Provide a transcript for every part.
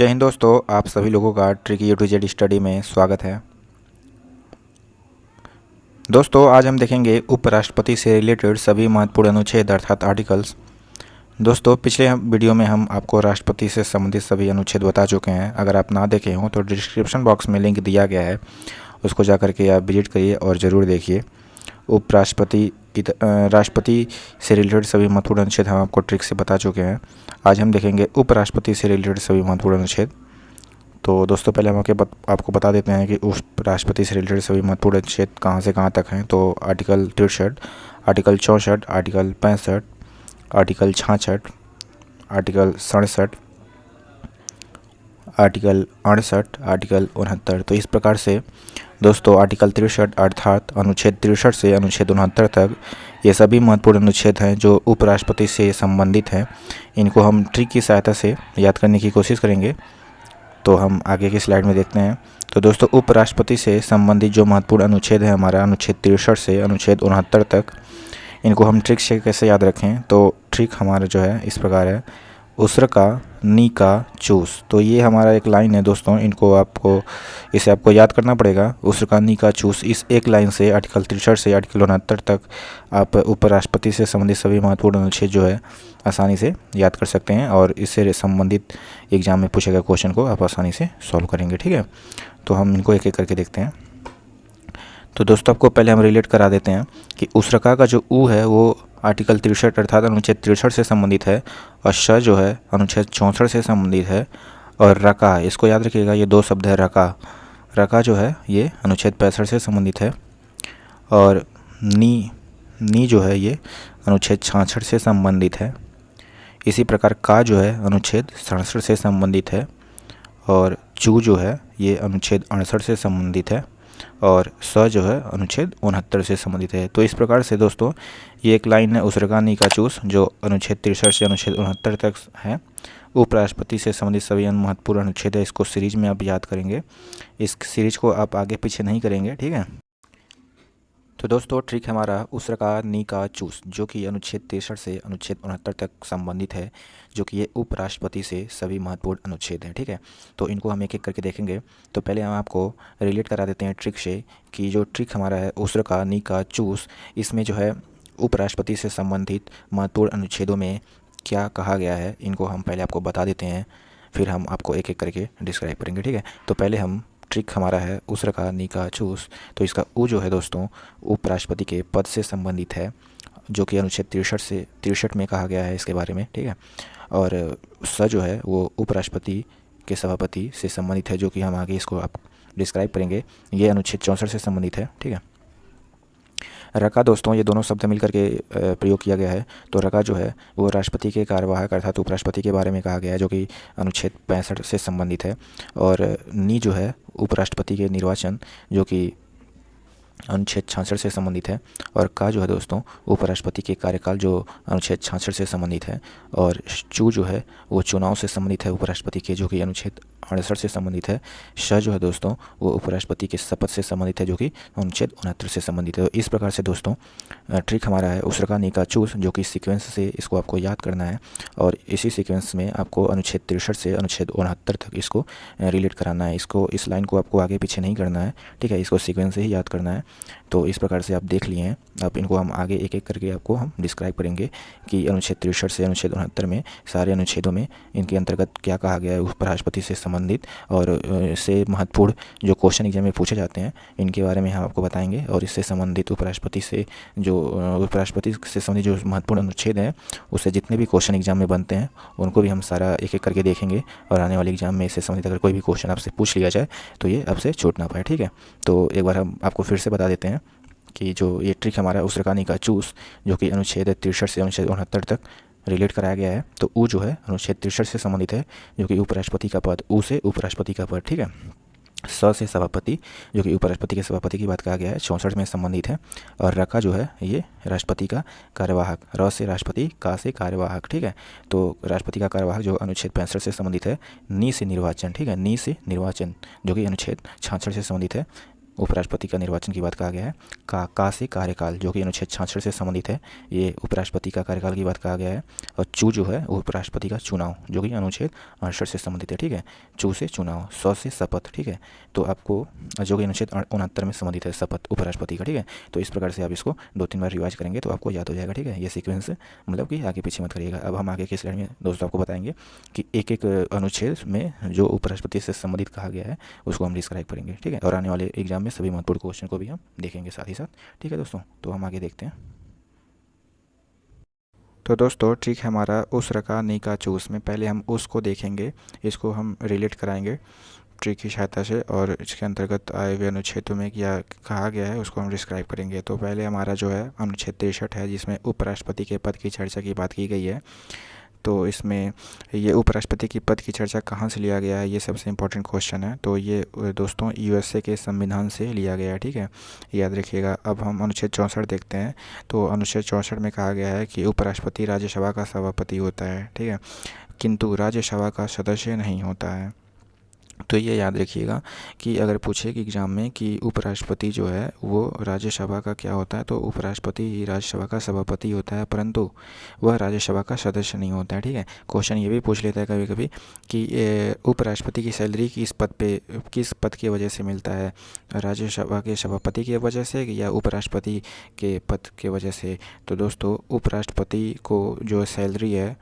जय हिंद दोस्तों, आप सभी लोगों का tricky A to Z study में स्वागत है। दोस्तों आज हम देखेंगे उपराष्ट्रपति से रिलेटेड सभी महत्वपूर्ण अनुच्छेद अर्थात आर्टिकल्स। दोस्तों पिछले वीडियो में हम आपको राष्ट्रपति से संबंधित सभी अनुच्छेद बता चुके हैं। अगर आप ना देखे हों तो डिस्क्रिप्शन बॉक्स में लिंक दिया गया है, उसको जा करके आप विजिट करिए और ज़रूर देखिए। राष्ट्रपति से रिलेटेड सभी महत्वपूर्ण अनुच्छेद हम आपको ट्रिक से बता चुके हैं। आज हम देखेंगे उपराष्ट्रपति से रिलेटेड सभी महत्वपूर्ण अनुच्छेद। तो दोस्तों पहले हम आपको बता देते हैं कि उपराष्ट्रपति से रिलेटेड सभी महत्वपूर्ण अनुच्छेद कहाँ से कहाँ तक हैं। तो article 63, article 64, article 65, article 66, article 67, article 68, article 69। तो इस प्रकार से दोस्तों आर्टिकल 63 अर्थात अनुच्छेद 63 से अनुच्छेद 69 तक ये सभी महत्वपूर्ण अनुच्छेद हैं जो उपराष्ट्रपति से संबंधित हैं। इनको हम ट्रिक की सहायता से याद करने की कोशिश करेंगे। तो हम आगे की स्लाइड में देखते हैं। तो दोस्तों उपराष्ट्रपति से संबंधित जो महत्वपूर्ण अनुच्छेद है हमारा अनुच्छेद 63 से अनुच्छेद 69 तक, इनको हम ट्रिक से कैसे याद रखें। तो ट्रिक हमारा जो है इस प्रकार है, उसर का नी का चूस। तो ये हमारा एक लाइन है दोस्तों, इसे आपको याद करना पड़ेगा। उसर का नी का चूस, इस एक लाइन से आर्टिकल 63 से आर्टिकल 69 तक आप उपराष्ट्रपति से संबंधित सभी महत्वपूर्ण अनुच्छेद जो है आसानी से याद कर सकते हैं और इससे संबंधित एग्जाम में पूछे गए क्वेश्चन को आप आसानी से सॉल्व करेंगे। ठीक है, तो हम इनको एक एक करके देखते हैं। तो दोस्तों आपको पहले हम रिलेट करा देते हैं कि उसरका का जो ऊ है वो आर्टिकल 63 अर्थात अनुच्छेद 63 से संबंधित है और श जो है अनुच्छेद 64 से संबंधित है। और रका, इसको याद रखिएगा, ये दो शब्द है रका जो है ये अनुच्छेद 65 से संबंधित है। और नी जो है ये अनुच्छेद 66 से संबंधित है। इसी प्रकार का जो है अनुच्छेद 67 से संबंधित है। और चू जो है ये अनुच्छेद 68 से संबंधित है। और स जो है अनुच्छेद 69 से संबंधित है। तो इस प्रकार से दोस्तों ये एक लाइन है उसरका नी का चूस जो अनुच्छेद 63 से अनुच्छेद 69 तक है। उपराष्ट्रपति से संबंधित सभी महत्वपूर्ण अनुच्छेद है, इसको सीरीज में आप याद करेंगे। इस सीरीज को आप आगे पीछे नहीं करेंगे। ठीक है, तो दोस्तों ट्रिक हमारा उसरका नी का चूस जो कि अनुच्छेद 63 से अनुच्छेद 69 तक संबंधित है, जो कि ये उपराष्ट्रपति से सभी महत्वपूर्ण अनुच्छेद हैं। ठीक है, तो इनको हम एक एक करके देखेंगे। तो पहले हम आपको रिलेट करा देते हैं ट्रिक से कि जो ट्रिक हमारा है उसरका नी का चूस, इसमें जो है उपराष्ट्रपति से संबंधित महत्वपूर्ण अनुच्छेदों में क्या कहा गया है, इनको हम पहले आपको बता देते हैं, फिर हम आपको एक एक करके डिस्क्राइब करेंगे। ठीक है, तो पहले हम ट्रिक हमारा है उसरका नी का चूस। तो इसका ऊ जो है दोस्तों उपराष्ट्रपति के पद से संबंधित है, जो कि अनुच्छेद 63 में कहा गया है इसके बारे में। ठीक है, और स जो है वो उपराष्ट्रपति के सभापति से संबंधित है, जो कि हम आगे इसको आप डिस्क्राइब करेंगे। ये अनुच्छेद 64 से संबंधित है। ठीक है, रका दोस्तों ये दोनों शब्द मिलकर के प्रयोग किया गया है। तो रका जो है वो राष्ट्रपति के कार्यवाहक अर्थात उपराष्ट्रपति के बारे में कहा गया है, जो कि अनुच्छेद 65 से संबंधित है। और नी जो है उपराष्ट्रपति के निर्वाचन, जो कि अनुच्छेद 66 से संबंधित है। और का जो है दोस्तों उपराष्ट्रपति के कार्यकाल, जो अनुच्छेद 66 से संबंधित है। और चू जो है वो चुनाव से संबंधित है उपराष्ट्रपति के, जो कि अनुच्छेद 68 से संबंधित है। श जो है दोस्तों वो उपराष्ट्रपति के शपथ से संबंधित है, जो कि अनुच्छेद 69 से संबंधित है। तो इस प्रकार से दोस्तों ट्रिक हमारा है उसरका नी का चूस, जो कि सीक्वेंस से इसको आपको याद करना है और इसी सीक्वेंस में आपको अनुच्छेद 63 से अनुच्छेद 69 तक इसको रिलेट कराना है। इस लाइन को आपको आगे पीछे नहीं करना है। ठीक है, इसको सीक्वेंस से ही याद करना है। तो इस प्रकार से आप देख लिए हैं। अब इनको हम आगे एक एक करके आपको हम डिस्क्राइब करेंगे कि अनुच्छेद 63 से अनुच्छेद 69 में सारे अनुच्छेदों में इनके अंतर्गत क्या कहा गया है उपराष्ट्रपति से संबंधित, और से महत्वपूर्ण जो क्वेश्चन एग्जाम में पूछे जाते हैं इनके बारे में हम आपको बताएंगे। और इससे संबंधित उपराष्ट्रपति से संबंधित जो महत्वपूर्ण अनुच्छेद हैं उससे जितने भी क्वेश्चन एग्जाम में बनते हैं उनको भी हम सारा एक एक करके देखेंगे। और आने वाले एग्जाम में इससे संबंधित अगर कोई भी क्वेश्चन आपसे पूछ लिया जाए तो ये आपसे छूट ना पाए। ठीक है, तो एक बार हम आपको फिर से बता देते हैं कि जो ये ट्रिक हमारा उसरका नी का चूस, जो कि अनुच्छेद 63 से अनुच्छेद 69 तक रिलेट कराया गया है। तो ऊ जो है अनुच्छेद 63 से संबंधित है, जो कि उपराष्ट्रपति का पद, ऊ से उपराष्ट्रपति का पद। ठीक है, स से सभापति, जो कि उपराष्ट्रपति के सभापति की बात कहा गया है, 64 में संबंधित है। और रका जो है ये राष्ट्रपति का कार्यवाहक, र से राष्ट्रपति, का से कार्यवाहक। ठीक है, तो राष्ट्रपति का कार्यवाहक जो अनुच्छेद 65 से संबंधित है। नी से निर्वाचन, ठीक है, नी से निर्वाचन, जो कि अनुच्छेद 66 से संबंधित है। उपराष्ट्रपति का निर्वाचन की बात कहा गया है। का से कार्यकाल जो कि अनुच्छेद 66 से संबंधित है, ये उपराष्ट्रपति का कार्यकाल की बात कहा गया है। और चू जो है उपराष्ट्रपति का चुनाव जो कि अनुच्छेद 68 से संबंधित है, ठीक है। चू से चुनाव, सौ से शपथ, ठीक है। तो आपको जो कि अनुच्छेद 69 में संबंधित है शपथ उपराष्ट्रपति का, ठीक है। तो इस प्रकार से आप इसको 2-3 बार रिवाइज करेंगे तो आपको याद हो जाएगा, ठीक है। ये सीक्वेंस मतलब कि आगे पीछे मत करिएगा। अब हम आगे के स्लाइड में दोस्तों आपको बताएंगे कि एक एक अनुच्छेद में जो उपराष्ट्रपति से संबंधित कहा गया है उसको हम डिस्क्राइब करेंगे, ठीक है। और आने वाले एग्जाम में सभी महत्वपूर्ण क्वेश्चन को भी हम देखेंगे साथ ही साथ, ठीक है दोस्तों। तो हम आगे देखते हैं। तो दोस्तों ट्रिक है हमारा उस रका नी का चूस में पहले हम उस को देखेंगे, इसको हम रिलेट कराएंगे ट्रिक की सहायता से, और इसके अंतर्गत आए हुए अनुच्छेदों में क्या कहा गया है उसको हम डिस्क्राइब करेंगे। तो पहले हमारा जो है अनुच्छेद 63 है जिसमें उपराष्ट्रपति के पद की चर्चा की बात की गई है। तो इसमें ये उपराष्ट्रपति की पद की चर्चा कहाँ से लिया गया है, ये सबसे इम्पोर्टेंट क्वेश्चन है। तो ये दोस्तों यूएसए के संविधान से लिया गया है, ठीक है, याद रखिएगा। अब हम अनुच्छेद 64 देखते हैं। तो अनुच्छेद 64 में कहा गया है कि उपराष्ट्रपति राज्यसभा का सभापति होता है, ठीक है, किंतु राज्यसभा का सदस्य नहीं होता है। तो ये याद रखिएगा कि अगर पूछे कि एग्ज़ाम में कि उपराष्ट्रपति जो है वो राज्यसभा का क्या होता है, तो उपराष्ट्रपति ही राज्यसभा का सभापति होता है, परंतु वह राज्यसभा का सदस्य नहीं होता है, ठीक है। क्वेश्चन ये भी पूछ लेता है कभी कभी कि उपराष्ट्रपति की सैलरी किस पद की वजह से मिलता है, राज्यसभा के सभापति की वजह से या उपराष्ट्रपति के पद की वजह से। तो दोस्तों उपराष्ट्रपति को जो सैलरी है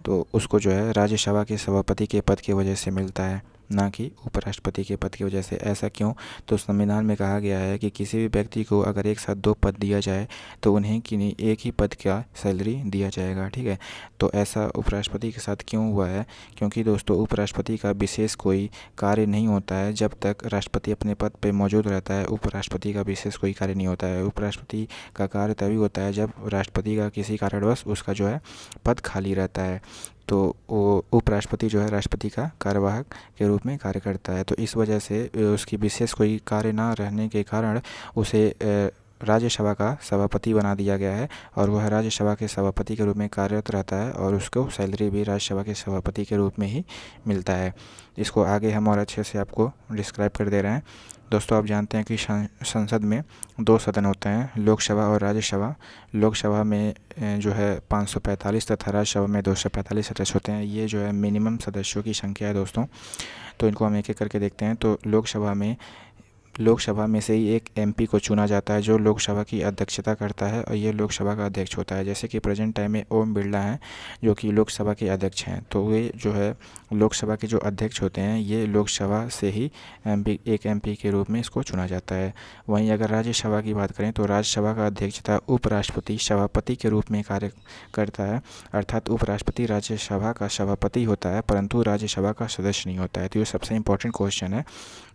तो उसको जो है राज्यसभा के सभापति के पद की वजह से मिलता है, ना कि उपराष्ट्रपति के पद की वजह से। ऐसा क्यों? तो संविधान में कहा गया है कि किसी भी व्यक्ति को अगर एक साथ 2 पद दिया जाए तो उन्हें किन्हीं एक ही पद का सैलरी दिया जाएगा, ठीक है। तो ऐसा उपराष्ट्रपति के साथ क्यों हुआ है? क्योंकि दोस्तों उपराष्ट्रपति का विशेष कोई कार्य नहीं होता है जब तक राष्ट्रपति अपने पद पर मौजूद रहता है। उपराष्ट्रपति का विशेष कोई कार्य नहीं होता है। उपराष्ट्रपति का कार्य तभी होता है जब राष्ट्रपति का किसी कारणवश उसका जो है पद खाली रहता है। तो वो उपराष्ट्रपति जो है राष्ट्रपति का कार्यवाहक के रूप में कार्य करता है। तो इस वजह से उसकी विशेष कोई कार्य ना रहने के कारण उसे राज्यसभा का सभापति बना दिया गया है और वह राज्यसभा के सभापति के रूप में कार्यरत रहता है और उसको सैलरी भी राज्यसभा के सभापति के रूप में ही मिलता है। इसको आगे हम और अच्छे से आपको डिस्क्राइब कर दे रहे हैं। दोस्तों आप जानते हैं कि संसद में 2 सदन होते हैं, लोकसभा और राज्यसभा। लोकसभा में जो है 545 तथा राज्यसभा में 245 सदस्य होते हैं। ये जो है मिनिमम सदस्यों की संख्या है दोस्तों। तो इनको हम एक एक करके देखते हैं। तो लोकसभा में से ही एक एमपी को चुना जाता है जो लोकसभा की अध्यक्षता करता है और ये लोकसभा का अध्यक्ष होता है। जैसे कि प्रेजेंट टाइम में ओम बिरला हैं जो कि लोकसभा के अध्यक्ष हैं। तो वे जो है लोकसभा के जो अध्यक्ष होते हैं ये लोकसभा से ही एक एमपी के रूप में इसको चुना जाता है। वहीं अगर राज्यसभा की बात करें तो राज्यसभा का अध्यक्षता उपराष्ट्रपति सभापति के रूप में कार्य करता है, अर्थात उपराष्ट्रपति राज्यसभा का सभापति होता है परंतु राज्यसभा का सदस्य नहीं होता है। तो ये सबसे इम्पोर्टेंट क्वेश्चन है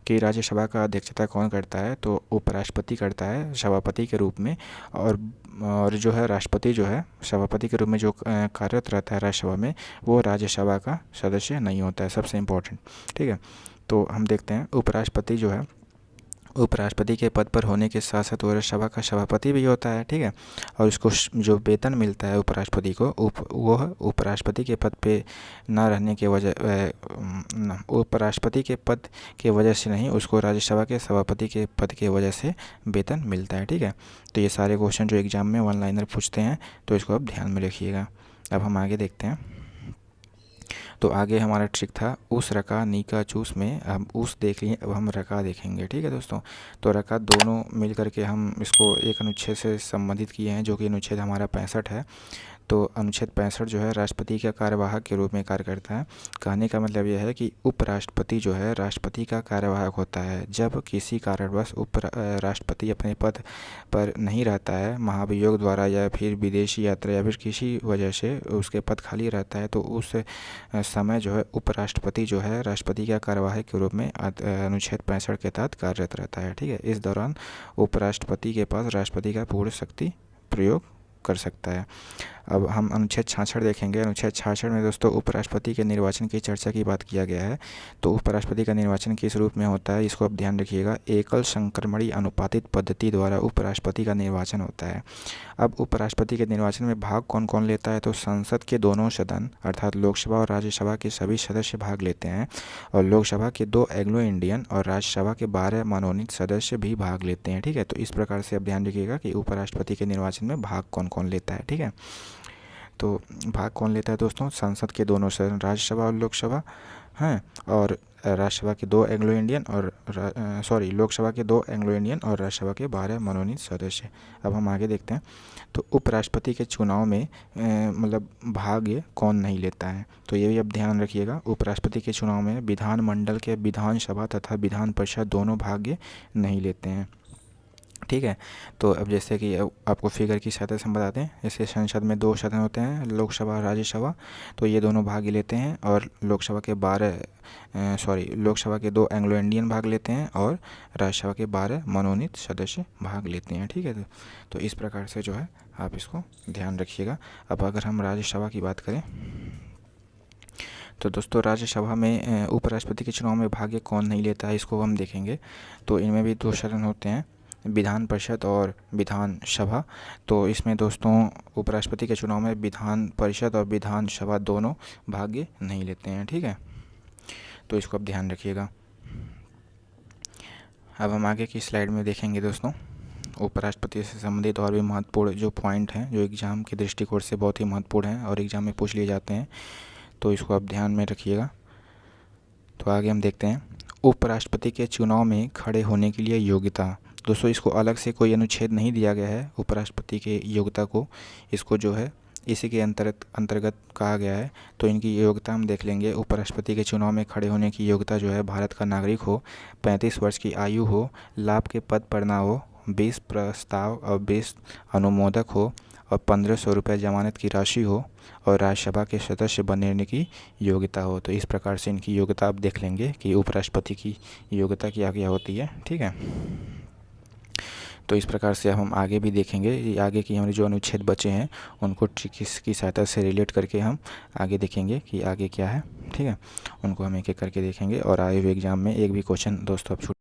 कि राज्यसभा का अध्यक्षता कौन करता है, तो उपराष्ट्रपति करता है सभापति के रूप में, और जो है राष्ट्रपति जो है सभापति के रूप में जो कार्यरत रहता है राज्यसभा में वो राज्यसभा का सदस्य नहीं होता है। सबसे इम्पोर्टेंट, ठीक है। तो हम देखते हैं उपराष्ट्रपति जो है उपराष्ट्रपति के पद पर होने के साथ साथ वो राज्यसभा का सभापति भी होता है, ठीक है। और उसको जो वेतन मिलता है उपराष्ट्रपति को वह उपराष्ट्रपति के पद पे ना रहने के वजह उपराष्ट्रपति के पद के वजह से नहीं, उसको राज्यसभा के सभापति के पद के वजह से वेतन मिलता है, ठीक है। तो ये सारे क्वेश्चन जो एग्जाम में 1 लाइनर पूछते हैं तो इसको आप ध्यान में रखिएगा। अब हम आगे देखते हैं। तो आगे हमारा ट्रिक था उस रका नी का चूस में हम उस देख लिए, अब हम रका देखेंगे, ठीक है दोस्तों। तो रका दोनों मिल करके हम इसको एक अनुच्छेद से संबंधित किए हैं जो कि अनुच्छेद हमारा 65 है। तो अनुच्छेद 65 जो है राष्ट्रपति का कार्यवाहक के रूप में कार्य करता है। कहने का मतलब यह है कि उपराष्ट्रपति जो है राष्ट्रपति का कार्यवाहक होता है। जब किसी कारणवश राष्ट्रपति अपने पद पर नहीं रहता है, महाभियोग द्वारा या फिर विदेशी यात्रा या फिर किसी वजह से उसके पद खाली रहता है, तो उस समय जो है उपराष्ट्रपति जो है राष्ट्रपति का कार्यवाहक के रूप में अनुच्छेद 65 के तहत कार्यरत रहता है, ठीक है। इस दौरान उपराष्ट्रपति के पास राष्ट्रपति का पूर्ण शक्ति प्रयोग कर सकता है। अब हम अनुच्छेद 66 देखेंगे। अनुच्छेद 66 में दोस्तों उपराष्ट्रपति के निर्वाचन की चर्चा की बात किया गया है। तो उपराष्ट्रपति का निर्वाचन किस रूप में होता है, इसको आप ध्यान रखिएगा। एकल संक्रमणी अनुपातित पद्धति द्वारा उपराष्ट्रपति का निर्वाचन होता है। अब उपराष्ट्रपति के निर्वाचन में भाग कौन कौन लेता है, तो संसद के दोनों सदन अर्थात लोकसभा और राज्यसभा के सभी सदस्य भाग लेते हैं, और लोकसभा के 2 एंग्लो इंडियन और राज्यसभा के 12 मनोनीत सदस्य भी भाग लेते हैं। ठीक है, तो इस प्रकार से आप ध्यान रखिएगा कि उपराष्ट्रपति के निर्वाचन में भाग कौन कौन लेता है। ठीक है, तो भाग कौन लेता है दोस्तों, संसद के दोनों सदन राज्यसभा और लोकसभा हैं, और राज्यसभा के 2 एंग्लो इंडियन और लोकसभा के 2 एंग्लो इंडियन और राज्यसभा के 12 मनोनीत सदस्य। अब हम आगे देखते हैं। तो उपराष्ट्रपति के चुनाव में मतलब भाग कौन नहीं लेता है, तो ये भी अब ध्यान रखिएगा। उपराष्ट्रपति के चुनाव में विधानमंडल के विधानसभा तथा विधान परिषद दोनों भाग नहीं लेते हैं। ठीक है, तो अब जैसे कि आपको फिगर की सहायता से हम बताते हैं, जैसे संसद में 2 सदन होते हैं, लोकसभा और राज्यसभा, तो ये दोनों भाग लेते हैं, और लोकसभा के 2 एंग्लो इंडियन भाग लेते हैं, और राज्यसभा के 12 मनोनीत सदस्य भाग लेते हैं। ठीक है, तो इस प्रकार से जो है आप इसको ध्यान रखिएगा। अब अगर हम राज्यसभा की बात करें, तो दोस्तों राज्यसभा में उपराष्ट्रपति के चुनाव में भाग कौन नहीं लेता है, इसको हम देखेंगे। तो इनमें भी 2 सदन होते हैं, विधान परिषद और विधानसभा। तो इसमें दोस्तों उपराष्ट्रपति के चुनाव में विधान परिषद और विधानसभा दोनों भाग नहीं लेते हैं। ठीक है, तो इसको आप ध्यान रखिएगा। अब हम आगे की स्लाइड में देखेंगे दोस्तों, उपराष्ट्रपति से संबंधित और भी महत्वपूर्ण जो पॉइंट हैं, जो एग्ज़ाम के दृष्टिकोण से बहुत ही महत्वपूर्ण हैं और एग्ज़ाम में पूछ लिए जाते हैं, तो इसको आप ध्यान में रखिएगा। तो आगे हम देखते हैं, उपराष्ट्रपति के चुनाव में खड़े होने के लिए योग्यता। दोस्तों इसको अलग से कोई अनुच्छेद नहीं दिया गया है उपराष्ट्रपति के योग्यता को, इसको जो है इसी के अंतर्गत कहा गया है। तो इनकी योग्यता हम देख लेंगे। उपराष्ट्रपति के चुनाव में खड़े होने की योग्यता जो है, भारत का नागरिक हो, 35 वर्ष की आयु हो, लाभ के पद पर ना हो, 20 प्रस्ताव और 20 अनुमोदक हो, और 1500 रुपये जमानत की राशि हो, और राज्यसभा के सदस्य बनने की योग्यता हो। तो इस प्रकार से इनकी योग्यता आप देख लेंगे कि उपराष्ट्रपति की योग्यता क्या क्या होती है। ठीक है, तो इस प्रकार से हम आगे भी देखेंगे। आगे की हमारे जो अनुच्छेद बचे हैं उनको ट्रिक्स की सहायता से रिलेट करके हम आगे देखेंगे कि आगे क्या है। ठीक है, उनको हम एक एक करके देखेंगे, और आए हुए एग्जाम में एक भी क्वेश्चन दोस्तों अब छूट।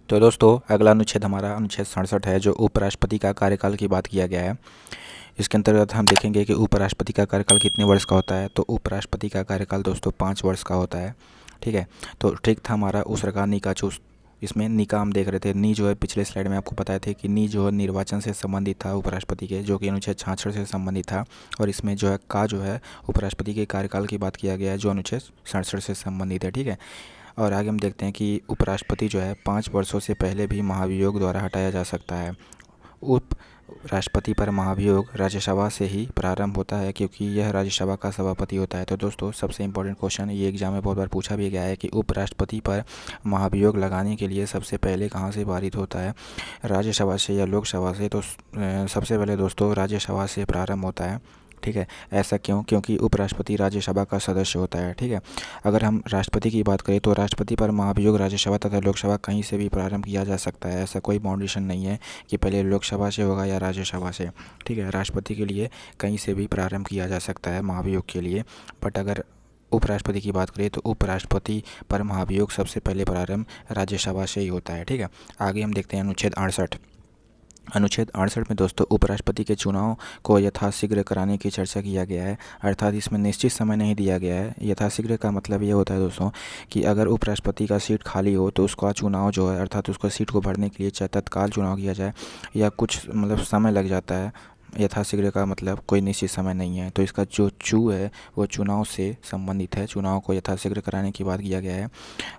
तो दोस्तों अगला अनुच्छेद हमारा अनुच्छेद 67 है, जो उपराष्ट्रपति का कार्यकाल की बात किया गया है। इसके अंतर्गत हम देखेंगे कि उपराष्ट्रपति का कार्यकाल कितने वर्ष का होता है। तो उपराष्ट्रपति का कार्यकाल दोस्तों 5 वर्ष का होता है। ठीक है, तो ट्रिक था हमारा उस रका नी का चूस। इसमें नी का हम देख रहे थे, नी जो है पिछले स्लाइड में आपको बताए थे कि नी जो है निर्वाचन से संबंधित था उपराष्ट्रपति के, जो कि अनुच्छेद 66 से संबंधित था, और इसमें जो है का जो है उपराष्ट्रपति के कार्यकाल की बात किया गया है, जो अनुच्छेद 67 से संबंधित है। ठीक है, और आगे हम देखते हैं कि उपराष्ट्रपति जो है 5 वर्षों से पहले भी महाभियोग द्वारा हटाया जा सकता है। उप राष्ट्रपति पर महाभियोग राज्यसभा से ही प्रारंभ होता है, क्योंकि यह राज्यसभा का सभापति होता है। तो दोस्तों सबसे इम्पोर्टेंट क्वेश्चन ये एग्जाम में बहुत बार पूछा भी गया है कि उपराष्ट्रपति पर महाभियोग लगाने के लिए सबसे पहले कहाँ से पारित होता है, राज्यसभा से या लोकसभा से। तो सबसे पहले दोस्तों राज्यसभा से प्रारंभ होता है। ठीक है, ऐसा क्यों, क्योंकि उपराष्ट्रपति राज्यसभा का सदस्य होता है। ठीक है, अगर हम राष्ट्रपति की बात करें तो राष्ट्रपति पर महाभियोग राज्यसभा तथा लोकसभा कहीं से भी प्रारंभ किया जा सकता है। ऐसा कोई बाउंडेशन नहीं है कि पहले लोकसभा से होगा या राज्यसभा से। ठीक है, राष्ट्रपति के लिए कहीं से भी प्रारंभ किया जा सकता है महाभियोग के लिए। बट अगर उपराष्ट्रपति की बात करें तो उपराष्ट्रपति पर महाभियोग सबसे पहले प्रारंभ राज्यसभा से ही होता है। ठीक है, आगे हम देखते हैं अनुच्छेद 68। अनुच्छेद 68 में दोस्तों उपराष्ट्रपति के चुनाव को यथाशीघ्र कराने की चर्चा किया गया है, अर्थात इसमें निश्चित समय नहीं दिया गया है। यथाशीघ्र का मतलब ये होता है दोस्तों कि अगर उपराष्ट्रपति का सीट खाली हो तो उसका चुनाव जो है, अर्थात उसको सीट को भरने के लिए चाहे तत्काल चुनाव किया जाए या कुछ मतलब समय लग जाता है। यथाशीघ्र का मतलब कोई निश्चित समय नहीं है। तो इसका जो चू है वो चुनाव से संबंधित है, चुनाव को यथाशीघ्र कराने की बात किया गया है।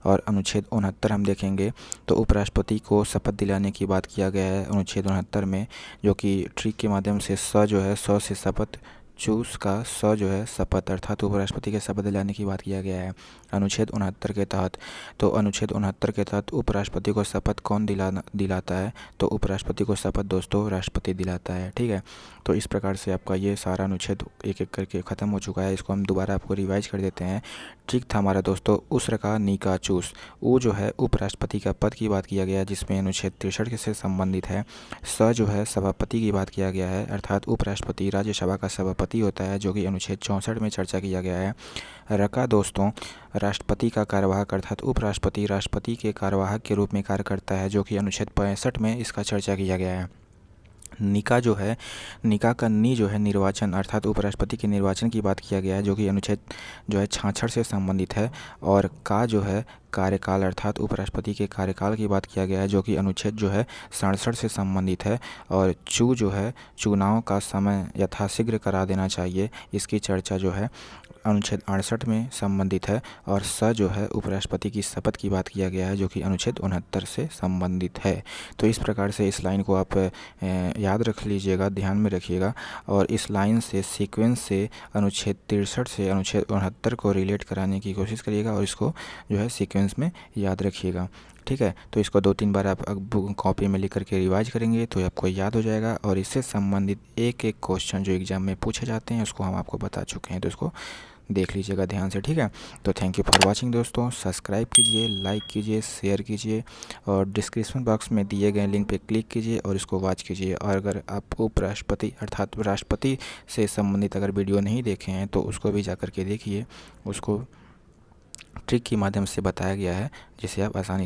और अनुच्छेद 69 हम देखेंगे तो उपराष्ट्रपति को शपथ दिलाने की बात किया गया है अनुच्छेद 69 में, जो कि ट्रिक के माध्यम से स जो है स से शपथ, चूस का स जो है शपथ, अर्थात उपराष्ट्रपति के शपथ दिलाने की बात किया गया है अनुच्छेद 69 के तहत। तो अनुच्छेद 69 के तहत उपराष्ट्रपति को शपथ कौन दिलाता है, तो उपराष्ट्रपति को शपथ दोस्तों राष्ट्रपति दिलाता है। ठीक है, तो इस प्रकार से आपका ये सारा अनुच्छेद एक एक करके ख़त्म हो चुका है। इसको हम दोबारा आपको रिवाइज कर देते हैं। ठीक था हमारा दोस्तों उस रका नी का चूस, वो जो है उपराष्ट्रपति का पद की बात किया गया है, जिसमें अनुच्छेद 63 से संबंधित है। स जो है सभापति की बात किया गया है, अर्थात उपराष्ट्रपति राज्यसभा का सभापति राष्ट्रपति होता है, जो कि अनुच्छेद 64 में चर्चा किया गया है। रका दोस्तों राष्ट्रपति का कार्यवाहक अर्थात उपराष्ट्रपति राष्ट्रपति के कार्यवाहक के रूप में कार्य करता है, जो कि अनुच्छेद 65 में इसका चर्चा किया गया है। निका जो है, निका का नी जो है निर्वाचन अर्थात उपराष्ट्रपति के निर्वाचन की बात किया गया है, जो कि अनुच्छेद जो है 66 से संबंधित है। और का जो है कार्यकाल अर्थात उपराष्ट्रपति के कार्यकाल की बात किया गया है, जो कि अनुच्छेद जो है 67 से संबंधित है। और चू जो है चुनाव का समय यथाशीघ्र करा देना चाहिए, इसकी चर्चा जो है अनुच्छेद 68 में संबंधित है। और स जो है उपराष्ट्रपति की शपथ की बात किया गया है, जो कि अनुच्छेद 69 से संबंधित है। तो इस प्रकार से इस लाइन को आप याद रख लीजिएगा, ध्यान में रखिएगा। और इस लाइन से सीक्वेंस से अनुच्छेद 63 से अनुच्छेद 69 को रिलेट कराने की कोशिश करिएगा और इसको जो है सीक्वेंस में याद रखिएगा। ठीक है, तो इसको 2-3 बार आप कॉपी में लिख करके रिवाइज करेंगे तो आपको याद हो जाएगा। और इससे संबंधित एक एक क्वेश्चन जो एग्ज़ाम में पूछे जाते हैं उसको हम आपको बता चुके हैं, तो इसको देख लीजिएगा ध्यान से। ठीक है, तो थैंक यू फॉर वाचिंग दोस्तों। सब्सक्राइब कीजिए, लाइक कीजिए, शेयर कीजिए और डिस्क्रिप्शन बॉक्स में दिए गए लिंक पे क्लिक कीजिए और इसको वॉच कीजिए। और अगर आप उपराष्ट्रपति अर्थात राष्ट्रपति से संबंधित अगर वीडियो नहीं देखे हैं तो उसको भी जा कर के देखिए, उसको ट्रिक के माध्यम से बताया गया है जिसे आप आसानी